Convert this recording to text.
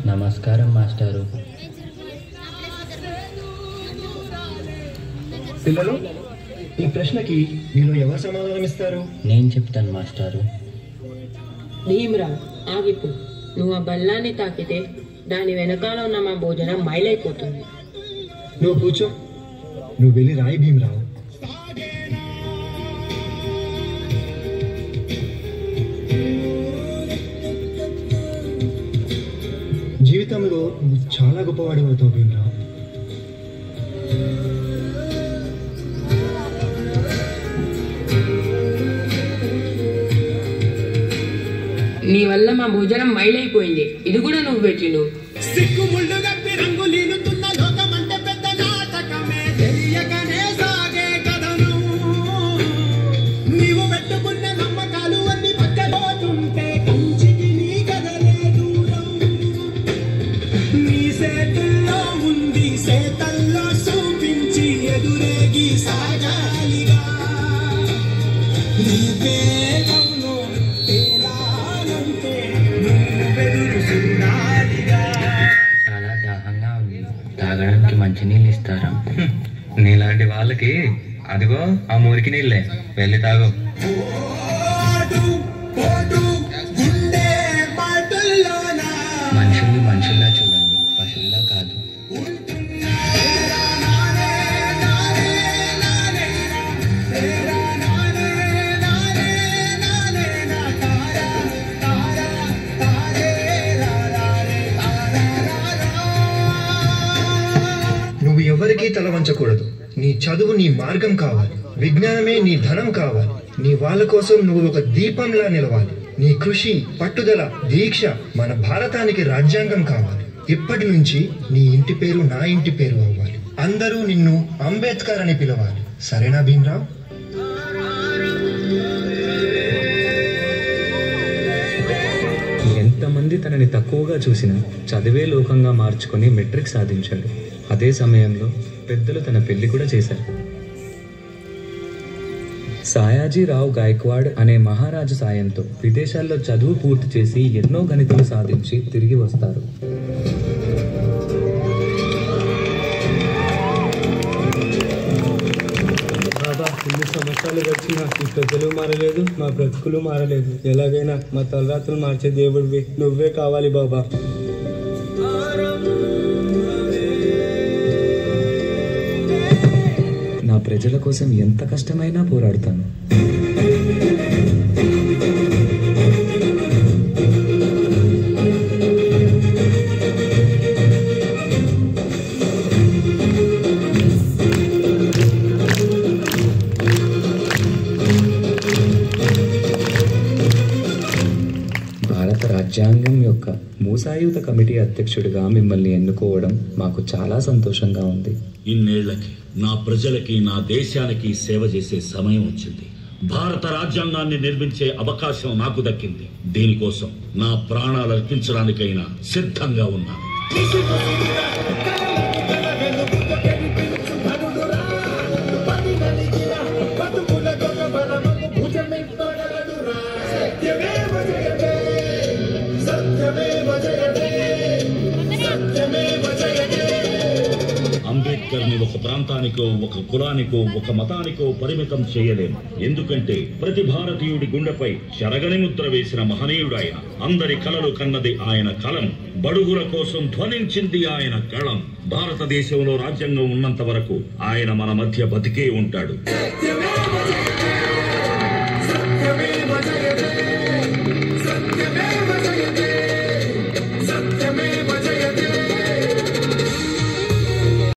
నమస్కారం మాస్టారు. పిల్లలు, ఈ ప్రశ్నకి మీరు ఎవరు సమాధానం ఇస్తారు? నేను చెప్తాను మాస్టారు. భీమరావు, ఆగిపో. నువ్వు ఆ బల్లాన్ని తాకితే దాని వెనకాల ఉన్న మా భోజనం మైలైపోతుంది. నువ్వు కూర్చో. నువ్వు వెళ్ళి రాయి భీమరావు. జీవితంలో నువ్వు చాలా గొప్పవాడి అవుతావు భీమరావు. నీ వల్ల మా భోజనం మైలైపోయింది. ఇది కూడా నువ్వు పెట్టిను. చాలా దాహంగా ఉంది. తాగడానికి మంచినీళ్ళు ఇస్తారా? నీలాంటి వాళ్ళకి అదిగో ఆ మురికి నీళ్ళే, వెళ్ళి తాగు. మనుషుల్ని మనుషుల్లా చూడండి, పశువుల్లా కాదు. నువ్వు ఎవరికీ తల వంచకూడదు. నీ చదువు నీ మార్గం కావాలి. విజ్ఞానమే నీ ధనం కావాలి. నీ వాళ్ళ కోసం నువ్వు ఒక దీపంలా నిలవాలి. నీ కృషి, పట్టుదల, దీక్ష మన భారతానికి రాజ్యాంగం కావాలి. ఇప్పటి నుంచి నీ ఇంటి పేరు నా ఇంటి పేరు అవ్వాలి. అందరూ నిన్ను అంబేద్కర్ అని పిలవాలి. సరేనా భీమరావు? ఎంతమంది తనని తక్కువగా చూసినా చదివే లోకంగా మార్చుకొని మెట్రిక్ సాధించాడు. అదే సమయంలో పెద్దలు తన పెళ్లి కూడా చేశారు. సాయాజీరావు గాయక్వాడ్ అనే మహారాజు సాయంతో విదేశాల్లో చదువు పూర్తి చేసి ఎన్నో గణితాలు సాధించి తిరిగి వస్తారు. బాబా, ఇన్ని సంవత్సరాలు వచ్చినా ఈ ప్రజలు మారలేదు, మా బ్రతుకులు మారలేదు. ఎలాగైనా మా తలరాత్రులు మార్చే దేవుడివి నువ్వే కావాలి బాబా. నా ప్రజల కోసం ఎంత కష్టమైనా పోరాడతాను. భారత రాజ్యాంగం యొక్క మూసాయుత కమిటీ అధ్యక్షుడిగా మిమ్మల్ని ఎన్నుకోవడం మాకు చాలా సంతోషంగా ఉంది. ఇన్నేళ్లకి నా ప్రజలకి, నా దేశానికి సేవ చేసే సమయం వచ్చింది. భారత రాజ్యాంగాన్ని నిర్మించే అవకాశం నాకు దక్కింది. దీనికోసం నా ప్రాణాలు అర్పించడానికైనా సిద్ధంగా ఉన్నాను. అంబేద్కర్ని ఒక ప్రాంతానికో, ఒక కులానికో, ఒక మతానికో పరిమితం చేయలేము. ఎందుకంటే ప్రతి భారతీయుడి గుండెపై శరగని ముద్ర వేసిన మహనీయుడాయన. అందరి కలలు కన్నది ఆయన కలం. బడుగుల కోసం ధ్వనించింది ఆయన గళం. భారతదేశంలో రాజ్యాంగం ఉన్నంత వరకు ఆయన మన మధ్య బతికే ఉంటాడు.